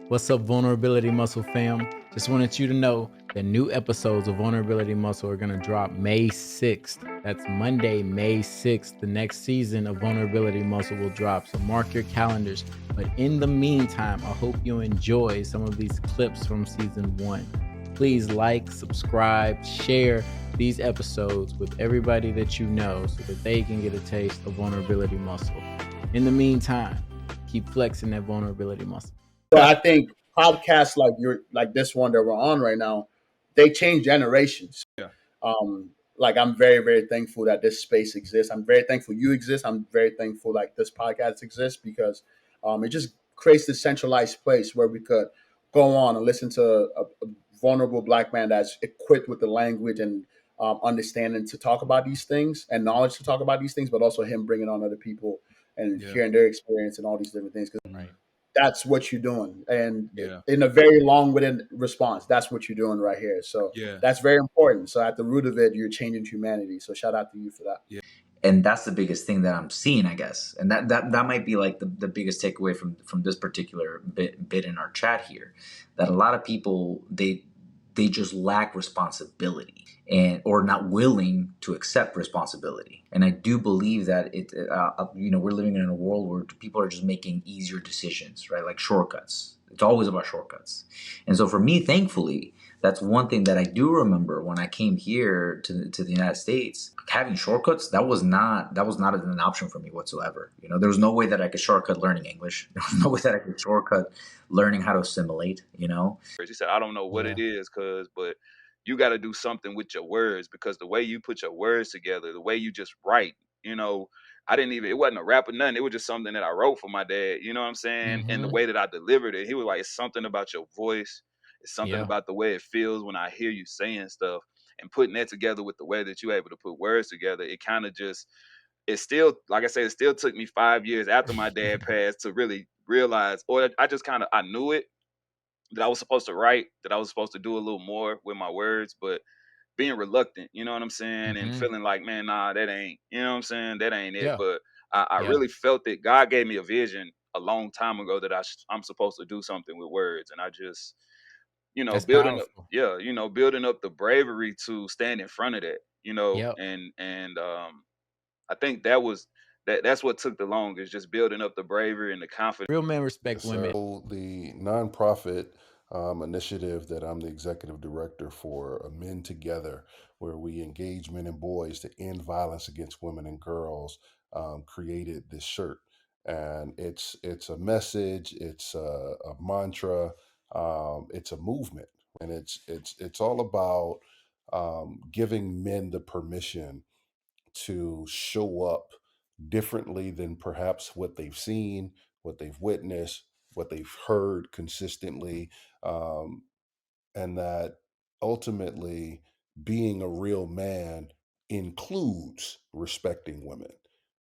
What's up, Vulnerability Muscle fam? Just wanted you to know that new episodes of Vulnerability Muscle are going to drop May 6th. That's Monday, May 6th. The next season of Vulnerability Muscle will drop, so mark your calendars. But in the meantime, I hope you enjoy some of these clips from season 1. Please like, subscribe, share these episodes with everybody that you know so that they can get a taste of Vulnerability Muscle. In the meantime, keep flexing that vulnerability muscle. So I think podcasts like this one that we're on right now, they change generations. Yeah. Like I'm very, very thankful that this space exists. I'm very thankful you exist. I'm very thankful like this podcast exists because it just creates this centralized place where we could go on and listen to a vulnerable black man that's equipped with the language and understanding to talk about these things and knowledge to talk about these things, but also him bringing on other people and hearing their experience and all these different things. Right. That's what you're doing. And Yeah. in a very long-winded response, that's what you're doing right here. So Yeah. that's very important. So at the root of it, you're changing humanity. So shout out to you for that. Yeah. And that's the biggest thing that I'm seeing, I guess. And that might be like the biggest takeaway from this particular bit in our chat here, that a lot of people, they just lack responsibility and or not willing to accept responsibility. And I do believe that we're living in a world where people are just making easier decisions, right? Like shortcuts. It's always about shortcuts. And so for me, thankfully, that's one thing that I do remember when I came here to the United States. Having shortcuts, that was not an option for me whatsoever. There was no way that I could shortcut learning English. There was no way that I could shortcut learning how to assimilate. He said, I don't know what it is, but you got to do something with your words, because the way you put your words together, the way you just write, it wasn't a rap or nothing. It was just something that I wrote for my dad, you know what I'm saying? And the way that I delivered it, he was like, it's something about your voice. It's something about the way it feels when I hear you saying stuff, and putting that together with the way that you're able to put words together. It kind of just, it still, like I said, it still took me 5 years after my dad passed to really realize, or I knew it, that I was supposed to write, that I was supposed to do a little more with my words, but being reluctant, you know what I'm saying? And feeling like, man, nah, that ain't, you know what I'm saying? That ain't it. Yeah. But I really felt that God gave me a vision a long time ago that I'm supposed to do something with words. And I just, That's building up, powerful. building up the bravery to stand in front of that, Yep. and I think that's what took the longest, just building up the bravery and the confidence. Real men respect women. So the nonprofit initiative that I'm the executive director for, Men Together, where we engage men and boys to end violence against women and girls, created this shirt. And it's a message, it's a mantra, it's a movement, and it's all about giving men the permission to show up differently than perhaps what they've seen, what they've witnessed, what they've heard consistently, and that ultimately being a real man includes respecting women,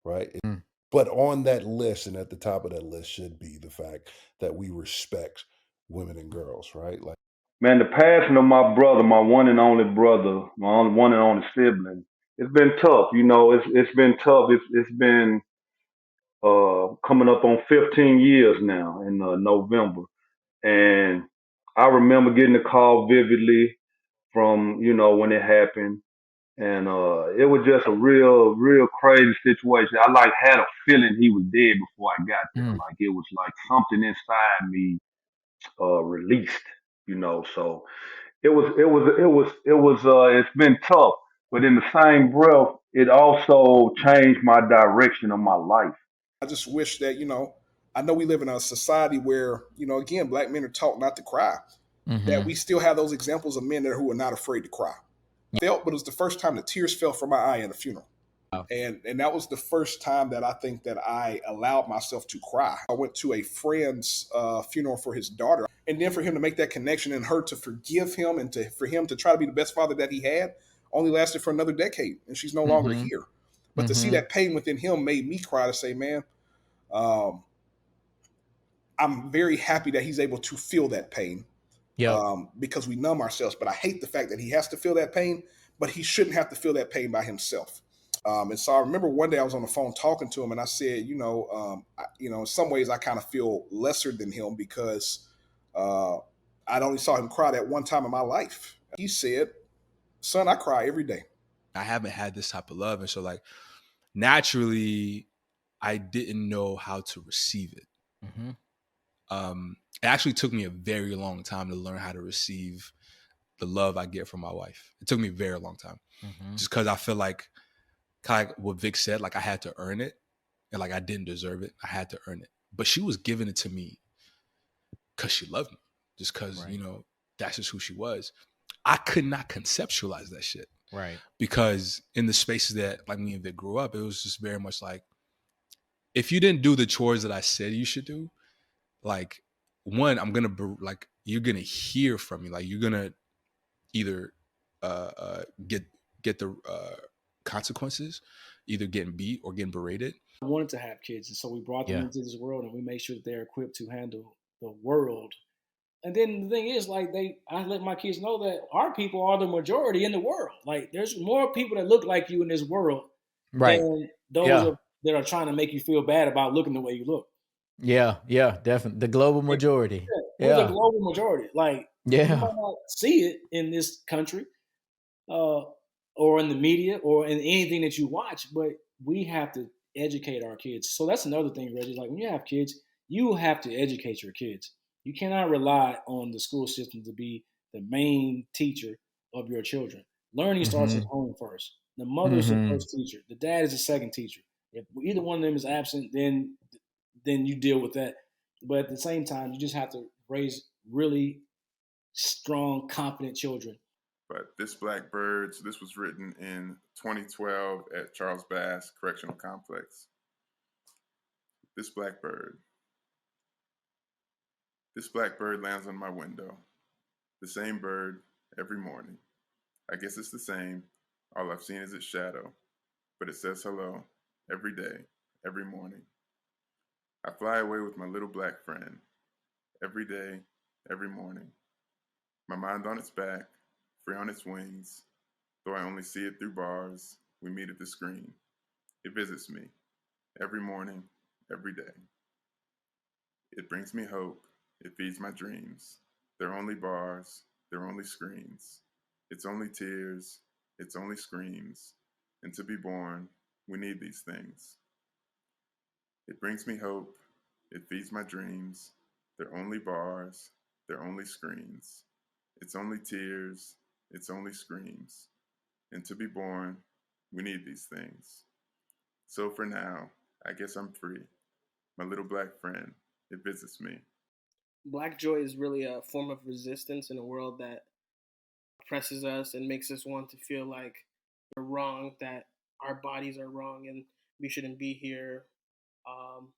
right? Mm. But on that list and at the top of that list should be the fact that we respect women and girls, right? Like, Man, the passing of my brother, my one and only brother, one and only sibling, it's been tough. It's been tough. It's been coming up on 15 years now in November, and I remember getting the call vividly from when it happened, and it was just a real crazy situation. I like had a feeling he was dead before I got there. Mm. Like it was like something inside me released. So it's been tough, but in the same breath, it also changed my direction of my life. I just wish that, I know we live in a society where, again, black men are taught not to cry, that we still have those examples of men there who are not afraid to cry. But it was the first time the tears fell from my eye at a funeral. Wow. And that was the first time that I think that I allowed myself to cry. I went to a friend's funeral for his daughter. And then for him to make that connection and her to forgive him and for him to try to be the best father that he had only lasted for another decade. And she's no longer here. But to see that pain within him made me cry to say, man, I'm very happy that he's able to feel that pain. Because we numb ourselves. But I hate the fact that he has to feel that pain, but he shouldn't have to feel that pain by himself. And so I remember one day I was on the phone talking to him, and I said, in some ways I kind of feel lesser than him because I'd only saw him cry that one time in my life. He said, "Son, I cry every day." I haven't had this type of love, and so like naturally, I didn't know how to receive it. Mm-hmm. It actually took me a very long time to learn how to receive the love I get from my wife. It took me a very long time, just because I feel like, kind of like what Vic said, like I had to earn it, and like I didn't deserve it. I had to earn it, but she was giving it to me because she loved me, just because Right. you know that's just who she was. I could not conceptualize that shit, Right. because in the spaces that like me and Vic grew up, it was just very much like, if you didn't do the chores that I said you should do, like one, I'm gonna like you're gonna hear from me, like you're gonna either get the consequences, either getting beat or getting berated. I wanted to have kids, and so we brought them Yeah. into this world, and we made sure that they're equipped to handle the world. And then the thing is, like I let my kids know that our people are the majority in the world. Like there's more people that look like you in this world Right. than those Yeah. that are trying to make you feel bad about looking the way you look. Yeah. Yeah. Definitely. The global majority. We're the Yeah. global majority. Like you Yeah. might not see it in this country, or in the media, or in anything that you watch, but we have to educate our kids. So that's another thing, Reggie. Like when you have kids, you have to educate your kids. You cannot rely on the school system to be the main teacher of your children. Learning starts at Mm-hmm. home first. The mother is the Mm-hmm. first teacher. The dad is the second teacher. If either one of them is absent, then you deal with that. But at the same time, you just have to raise really strong, confident children. But This Black Birds, this was written in 2012 at Charles Bass Correctional Complex. This black bird. This black bird lands on my window. The same bird every morning. I guess it's the same. All I've seen is its shadow. But it says hello every day, every morning. I fly away with my little black friend. Every day, every morning. My mind on its back, free on its wings. Though I only see it through bars, we meet at the screen. It visits me every morning, every day. It brings me hope. It feeds my dreams. They're only bars. They're only screens. It's only tears. It's only screams. And to be born, we need these things. It brings me hope. It feeds my dreams. They're only bars. They're only screens. It's only tears. It's only screams. And to be born, we need these things. So for now, I guess I'm free. My little black friend, it visits me. Black joy is really a form of resistance in a world that oppresses us and makes us want to feel like we're wrong, that our bodies are wrong and we shouldn't be here. Um,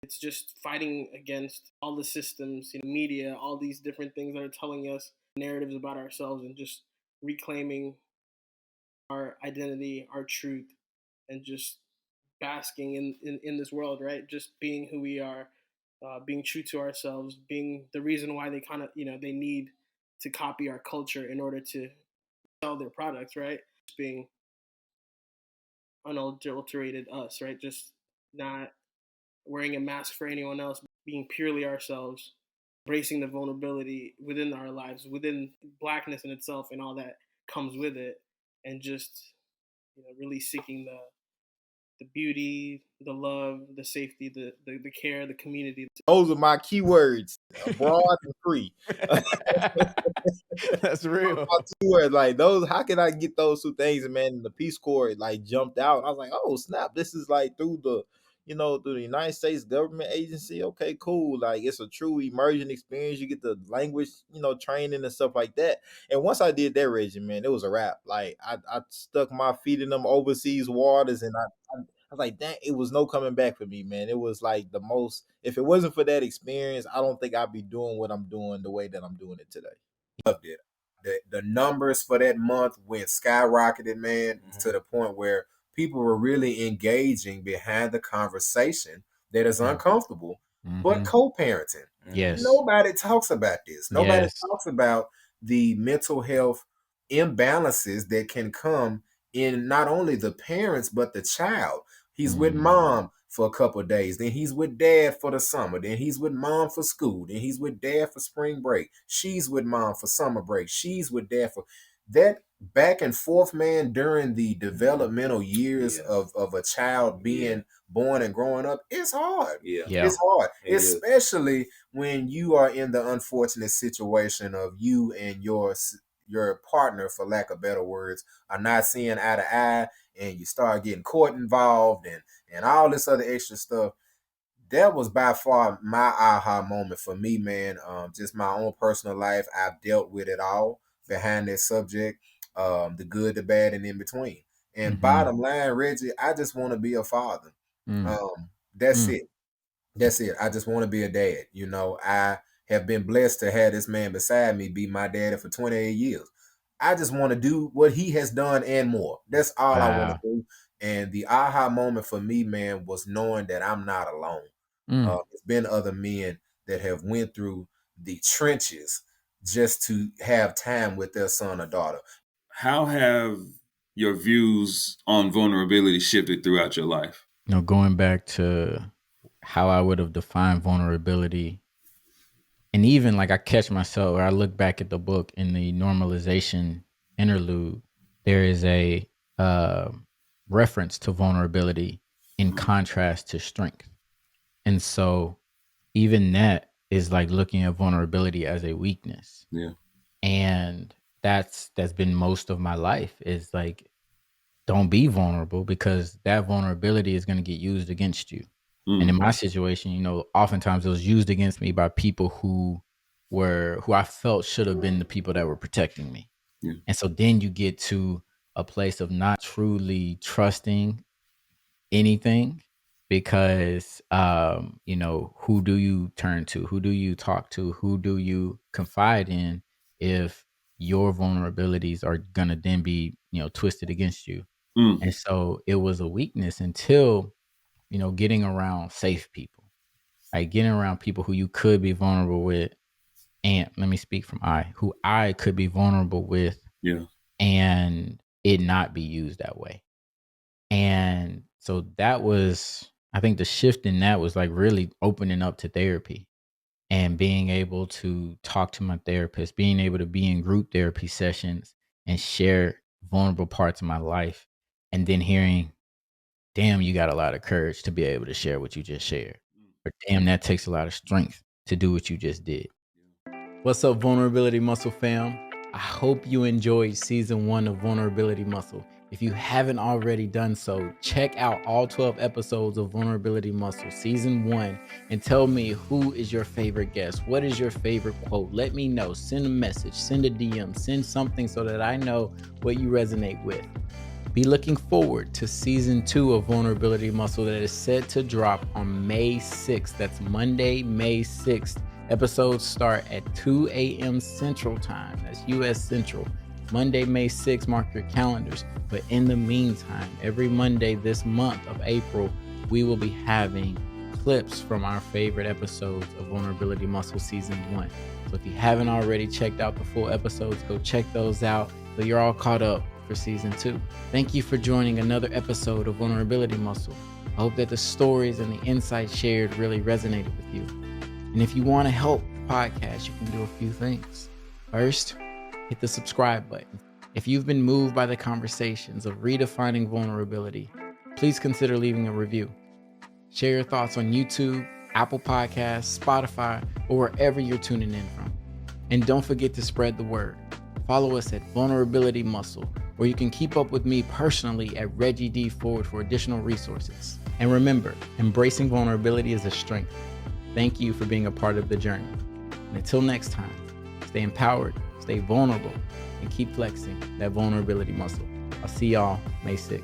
it's just fighting against all the systems, media, all these different things that are telling us narratives about ourselves, and just reclaiming our identity, our truth, and just basking in this world, right? Just being who we are, being true to ourselves, being the reason why they kind of, they need to copy our culture in order to sell their products, right? Just being unadulterated us, right? Just not wearing a mask for anyone else, being purely ourselves, embracing the vulnerability within our lives, within blackness in itself and all that comes with it, and just really seeking the beauty, the love, the safety, the care, the community. Those are my keywords: broad and free. That's real. My two words, like those. How can I get those two things? And man, the Peace Corps like jumped out. And I was like, oh snap! This is like through the United States government agency. Okay, cool. Like it's a true immersion experience. You get the language, training and stuff like that. And once I did that, Reggie, man, it was a wrap. Like I stuck my feet in them overseas waters, and I was like, dang, it was no coming back for me, man. It was like the most. If it wasn't for that experience, I don't think I'd be doing what I'm doing the way that I'm doing it today. Loved it. The numbers for that month went skyrocketed, man, to the point where people were really engaging behind the conversation that is uncomfortable, but co-parenting. Yes. Nobody talks about this. Nobody Yes. talks about the mental health imbalances that can come in not only the parents but the child. He's with mom for a couple of days. Then he's with dad for the summer. Then he's with mom for school. Then he's with dad for spring break. She's with mom for summer break. She's with dad for that back and forth, man, during the developmental years of a child being born and growing up. It's hard. It's hard, especially when you are in the unfortunate situation of you and your partner, for lack of better words, are not seeing eye to eye, and you start getting court involved and all this other extra stuff. That was by far my aha moment for me, man. Just my own personal life. I've dealt with it all behind that subject, the good, the bad, and in between. And bottom line, Reggie, I just want to be a father. That's it. That's it. I just want to be a dad. You know, I have been blessed to have this man beside me be my daddy for 28 years. I just want to do what he has done and more. That's all I want to do. And the aha moment for me, man, was knowing that I'm not alone. There's been other men that have went through the trenches just to have time with their son or daughter. How have your views on vulnerability shifted throughout your life? You know, going back to how I would have defined vulnerability, and even like I catch myself, or I look back at the book in the normalization interlude, there is a reference to vulnerability in contrast to strength. And so even that is like looking at vulnerability as a weakness. Yeah. And that's been most of my life, is like, don't be vulnerable, because that vulnerability is going to get used against you. And in my situation, you know, oftentimes it was used against me by people who I felt should have been the people that were protecting me. Yeah. And so then you get to a place of not truly trusting anything, because, you know, who do you turn to? Who do you talk to? Who do you confide in if your vulnerabilities are going to then be, you know, twisted against you? And so it was a weakness until, you know, getting around safe people, like getting around people who you could be vulnerable with. And let me speak from who I could be vulnerable with, and it not be used that way. And so that was, I think the shift in that was like really opening up to therapy and being able to talk to my therapist, being able to be in group therapy sessions and share vulnerable parts of my life, and then hearing, damn, you got a lot of courage to be able to share what you just shared. Or damn, that takes a lot of strength to do what you just did. What's up, Vulnerability Muscle fam? I hope you enjoyed season 1 of Vulnerability Muscle. If you haven't already done so, check out all 12 episodes of Vulnerability Muscle season 1 and tell me, who is your favorite guest? What is your favorite quote? Let me know. Send a message, send a DM, send something so that I know what you resonate with. Be looking forward to season 2 of Vulnerability Muscle that is set to drop on May 6th. That's Monday, May 6th. Episodes start at 2 a.m. Central Time. That's U.S. Central. Monday, May 6th. Mark your calendars. But in the meantime, every Monday this month of April, we will be having clips from our favorite episodes of Vulnerability Muscle Season 1. So if you haven't already checked out the full episodes, go check those out so you're all caught up for Season 2. Thank you for joining another episode of Vulnerability Muscle. I hope that the stories and the insights shared really resonated with you. And if you want to help the podcast, you can do a few things. First, hit the subscribe button. If you've been moved by the conversations of redefining vulnerability, please consider leaving a review. Share your thoughts on YouTube, Apple Podcasts, Spotify, or wherever you're tuning in from. And don't forget to spread the word. Follow us at Vulnerability Muscle, where you can keep up with me personally at Reggie D for additional resources. And remember, embracing vulnerability is a strength. Thank you for being a part of the journey. And until next time, stay empowered, stay vulnerable, and keep flexing that vulnerability muscle. I'll see y'all May 6th.